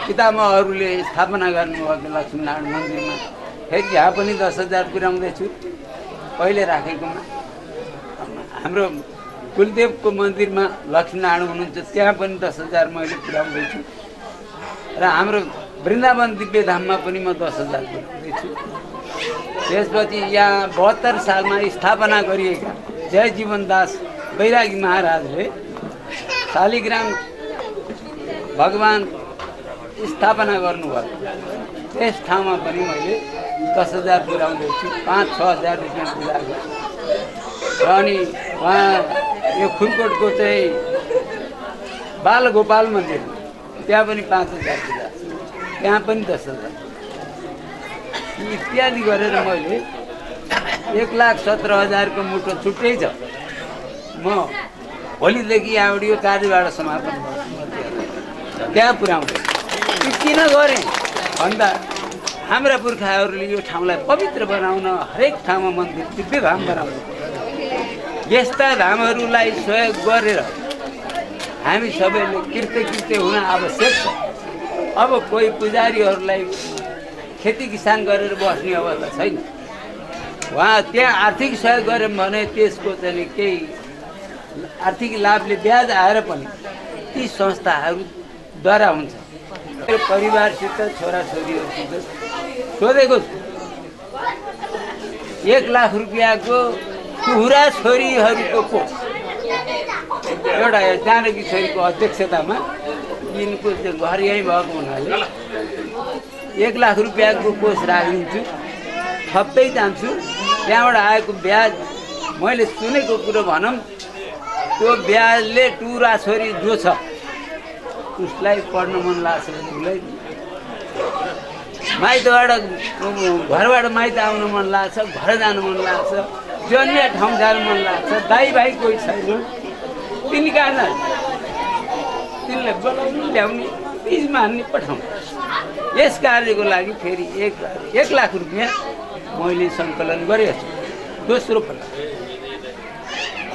पितामहहरूले स्थापना गर्नुभएको लक्ष्मीनारायण मन्दिरमा फेरि यहाँ पनि 10,000 पुर्याउँदैछु पहिले राखेकोमा। हाम्रो कुलदेवको मन्दिरमा लक्ष्मीनारायण हुनुहुन्छ, त्यहाँ पनि 10,000 मैले पुर्याउँदैछु। र हाम्रो वृन्दावन दिव्यधाममा पनि म 10,000 पुर्याउँदैछु। त्यसपछि यहाँ 72 सालमा स्थापना गरिएका जय जीवनदास बैरागी महाराजले शालिग्राम भगवान् स्थापना गर्नुभयो। त्यस ठाउँमा पनि मैले 10,000 पुर्याउँदैछु। 5-6,000 रुपियाँ पुर्याएको। र अनि उहाँ यो खुलकोटको चाहिँ बालगोपाल मन्दिर, त्यहाँ पनि 5,000 पुर्याएको। त्यहाँ पनि 10,000 इत्यादि गरेर मैले 1,17,000 को मुठो छुट्टै छ। म भोलिदेखि यहाँबाट यो कार्यबाट समापन त्यहाँ पुर्याउँदै। किन गरेँ भन्दा हाम्रा पुर्खाहरूले यो ठाउँलाई पवित्र बनाउन हरेक ठाउँमा मन्दिर दिव्य धाम बनाउनु। यस्ता धामहरूलाई सहयोग गरेर हामी सबैले कृत्य हुन आवश्यक छ। अब कोही पुजारीहरूलाई खेती किसान गरेर बस्ने अवस्था छैन। उहाँ त्यहाँ आर्थिक सहयोग गऱ्यौँ भने त्यसको चाहिँ केही आर्थिक लाभले ब्याज आएर पनि ती संस्थाहरूद्वारा हुन्छ। मेरो परिवारसित छोराछोरीहरूसित सोधेको छु 1 लाख रुपियाँको कुखुरा छोरीहरूको कोष एउटा जानकी छोरीको अध्यक्षतामा यिनको घर यहीँ भएको हुनाले 1 लाख रुपियाँको कोष राखिदिन्छु, थप्दै जान्छु। त्यहाँबाट आएको ब्याज मैले सुनेको कुरो भनौँ त्यो ब्याजले टुरा छोरी जो छ उसलाई पढ्न मन लाग्छ भने उसलाई माइतबाट घरबाट माइत आउन मन लाग्छ, घर जानु मन लाग्छ, अन्य ठाउँ जानु मन लाग्छ, दाइ भाइ कोही छैन तिनी कारण तिनलाई बोलाउनु ल्याउने पिज मान्ने पठाउनु। यस कार्यको लागि फेरि 1 लाख रुपियाँ मैले सङ्कलन गरेको छु। दोस्रो पल्ट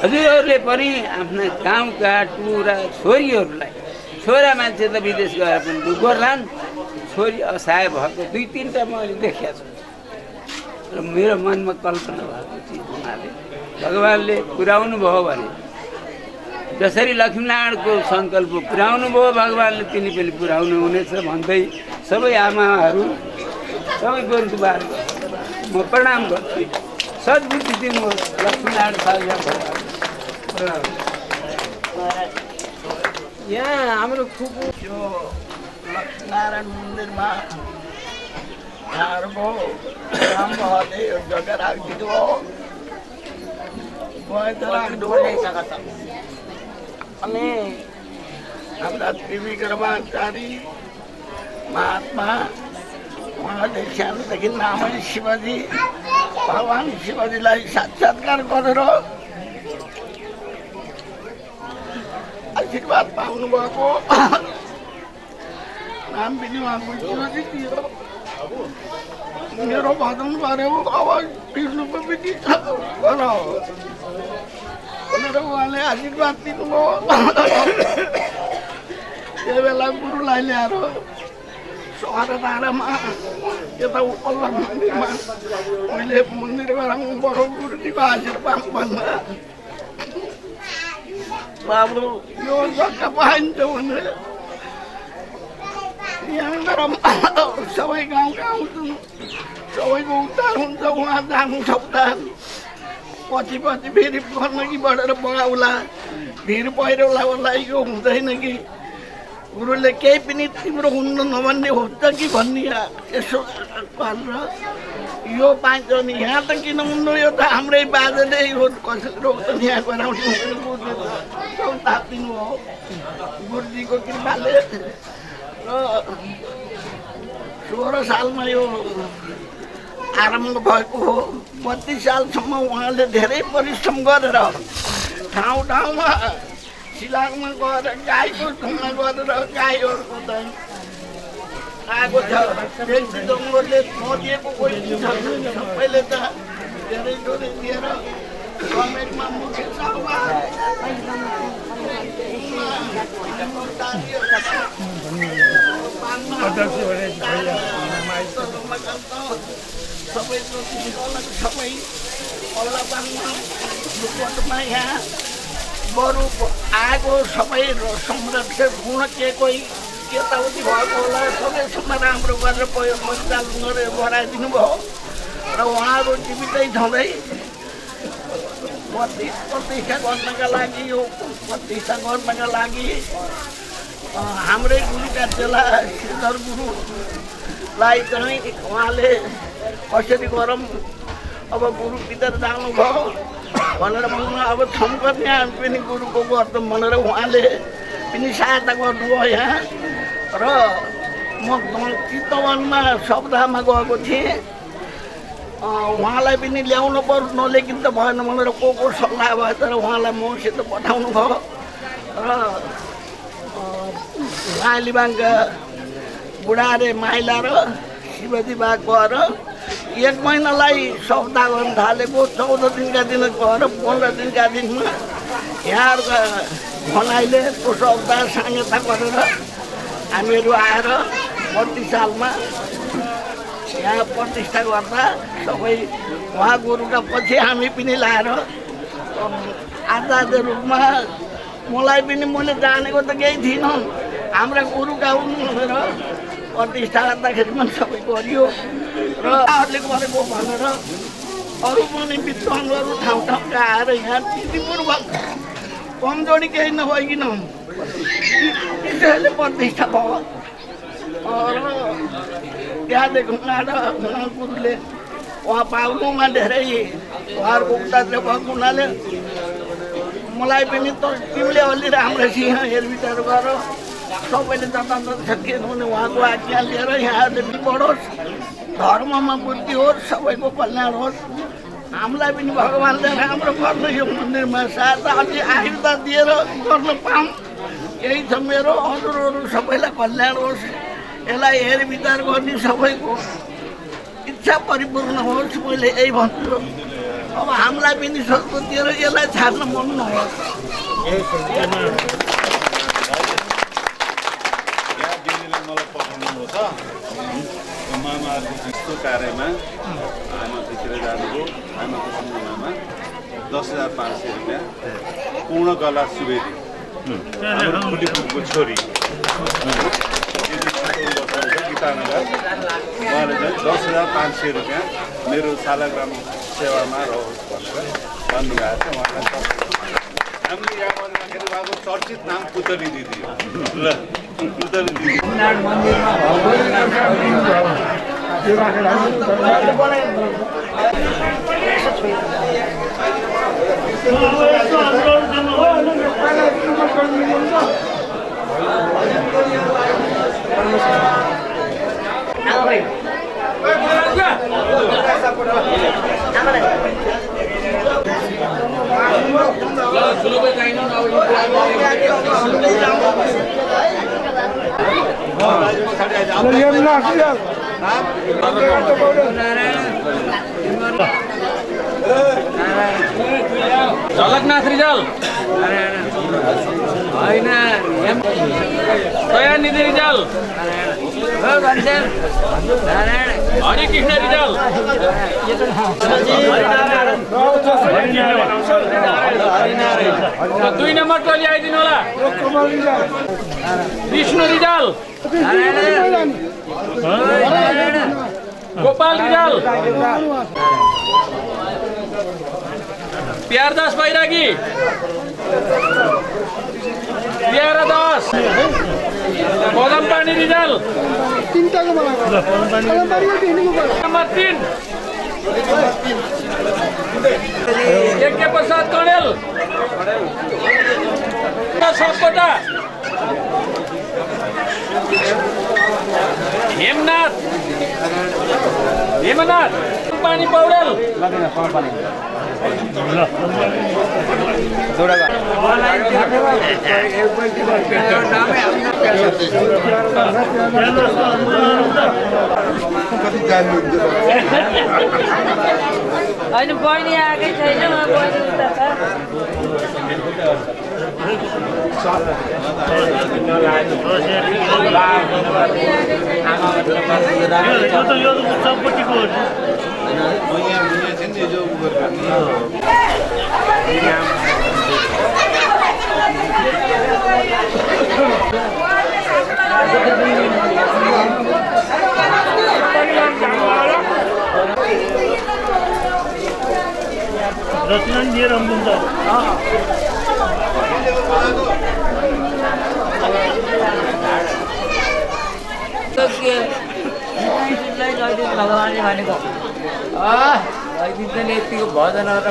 हजुरहरूले पनि आफ्ना गाउँका टुरा छोरीहरूलाई, छोरा मान्छे त विदेश गएर पनि गोर्लान्, छोरी असहाय भएको 2-3टा मैले देखेको छु र मेरो मनमा कल्पना भएको चिज हुनाले भगवान्ले पुर्याउनु भयो भने जसरी लक्ष्मीनारायणको सङ्कल्प पुर्याउनु भयो भगवान्ले तिनी पनि पुर्याउनु हुनेछ भन्दै सबै आमाहरू सबै बन्धुबाहरू म प्रणाम गर्छु। सद्बुद्धि दिनु लक्ष्मीनारायण साहब। यहाँ हाम्रो फुपू यो लक्ष्मीनारायण मन्दिरमा यहाँहरूको रामहरूले यो जग्गा राखिदिनु भयो, अनि हाम्रा त्रिविक्रमाचारी महात्मा उहाँले सानोदेखि नामै शिवजी भगवान् शिवजीलाई साक्षात्कार गरेर आशीर्वाद पाउनु भएको नाम पनि उहाँको शिवजी थियो। मेरो भजन गऱ्यो अब बिर्नु पनि भनेर उहाँले आशीर्वाद दिनुभयो। त्यो बेला गुरुलाई ल्याएर सहरधारामा यता उपल्लो मन्दिरमा मैले मन्दिर गराउनु बडो गुरुजीको आशीर्वाद भन्दा बाबु यो जग्गा पाइन्छ भने यहाँबाट सबै गाउँका आउँछन्, सबैको उद्धार हुन्छ, उहाँ जानु सक्दा पछि फेरि गण्डकी बढेर बगाउला, भिर पहिरोला होला, यो हुँदैन कि गुरुले केही पनि तिम्रो हुन्न नभन्ने हुन्छ कि भन्ने यसो गरेर यो पाइन्छ नि यहाँ त किन हुनु, यो त हाम्रै बाजेले यो कसरी रोक्छ यहाँ गराउने तापिदिनु हो गुरुजीको कृपाले। र 16 सालमा यो आरम्भ भएको हो। 32 सालसम्म उहाँले धेरै परिश्रम गरेर ठाउँ ठाउँमा सिलाङमा गएर गाईको ढुङ्गा गरेर गाईहरूको चाहिँ आएको छ। देशी जङ्गलले नदिएको कोही छ सबैले त धेरै जोडी दिएर गभर्मेन्टमा मुख्य सभा सबै पल्लामा यहाँ बरु आएको सबै संरक्षक गुण के कोही यताउति भएको होला सबैसम्म राम्रो गरेर परिचालन गरेर बढाइदिनु भयो र उहाँहरू जीवितै छँदै प्रतिष्ठा गर्नका लागि यो प्रतिष्ठा गर्नका लागि हाम्रै गुरुका चेला श्रीधर गुरुलाई चाहिँ उहाँले कसरी गरौँ अब गुरु पितर जानुभयो भनेर भन्नु अब थम्कने हामी पनि गुरुको गर्छौँ भनेर उहाँले पनि सहायता गर्नुभयो यहाँ। र म चितवनमा सप्ताहमा गएको थिएँ, उहाँलाई पनि ल्याउनु पर्यो नल्याइकन त भएन भनेर को सल्लाह भयो, तर उहाँलाई मसित पठाउनु भयो र माइलीबाङका बुढारे माइला र शिवजी बाग गएर 1 महिनालाई सौदा गर्न थालेको 14 दिनका दिन गएर 15 दिनका दिनमा यहाँहरूका भनाइले त्यो सौदा सहायता गरेर हामीहरू आएर 32 सालमा यहाँ प्रतिष्ठा गर्दा सबै उहाँ गुरुका पछि हामी पनि लाएर आचार्य रूपमा मलाई पनि मैले जानेको त केही थिइनँ हाम्रा गुरुका हुन् भनेर प्रतिष्ठा गर्दाखेरि पनि सबै गरियो र उहाँहरूले गरेको भनेर अरू पनि विद्वानहरू ठाउँ ठाउँका आएर यहाँ नीतिपूर्वक कमजोरी केही नभइकन त्यसैले प्रतिष्ठा भयो र त्यहाँदेखि उहाँ गुरुले उहाँ पाउनुमा धेरै उहाँहरूको उतार्य भएको हुनाले मलाई पनि त तिमीले अलि राम्रोसँग हेरविचार गर सबैले जतातत सकिएन भने उहाँको आज्ञा लिएर यहाँहरूले पनि बढोस् धर्ममा बुद्धि होस् सबैको कल्याण होस् हामीलाई पनि भगवान्ले राम्रो गर्नु यो मन्दिरमा साथ अलि आयुर्दा दिएर गर्न पाऊँ यही छ मेरो अरूहरू सबैलाई कल्याण होस् यसलाई हेरविचार गर्ने सबैको इच्छा परिपूर्ण होस् मैले यही भन्छु अब हामीलाई पनि सस्तो दिएर यसलाई छाड्न मन नहोस् मलाई पठाउनु छ मामाहरूको कार्यमा आमा भित्र जानुभयो आमाको सम्मानमा 10,500 रुपियाँ पूर्णकला सुवेदी ठुलीपुरको छोरी गीतानगर उहाँले चाहिँ 10,500 रुपियाँ मेरो शालाग्राम सेवामा रहोस् भनेर भन्नुभएको छ उहाँलाई हामीले यहाँ गर्दाखेरि उहाँको चर्चित नाम पुतली दिदी हो ल पुतली दिदी झलकनाथ रिजाल होइन दया निधि रिजाल हरिकृष्ण रिजाल 2 नम्बर टोली आइदिनु होला विष्णु रिजाल गोपाल रिजाल प्यारदास बैरागी प्यारा दास बदम पानी रिजाल नम्बर 3 यज्ञ प्रसाद कणेल सपकोटा हेमनाथ पानी पौडेल होइन बहिनी आएकै छैन बहिनी उता रचना दिएर आउनुहुन्छ भगवान्ले भनेको लैदिन्छ नि यतिको भजनहरू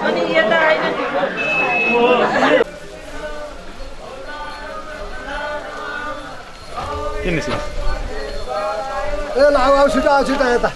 अनि यता आइन किन आऊ छिटो यता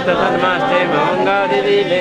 तन्मास्ते मंगादिले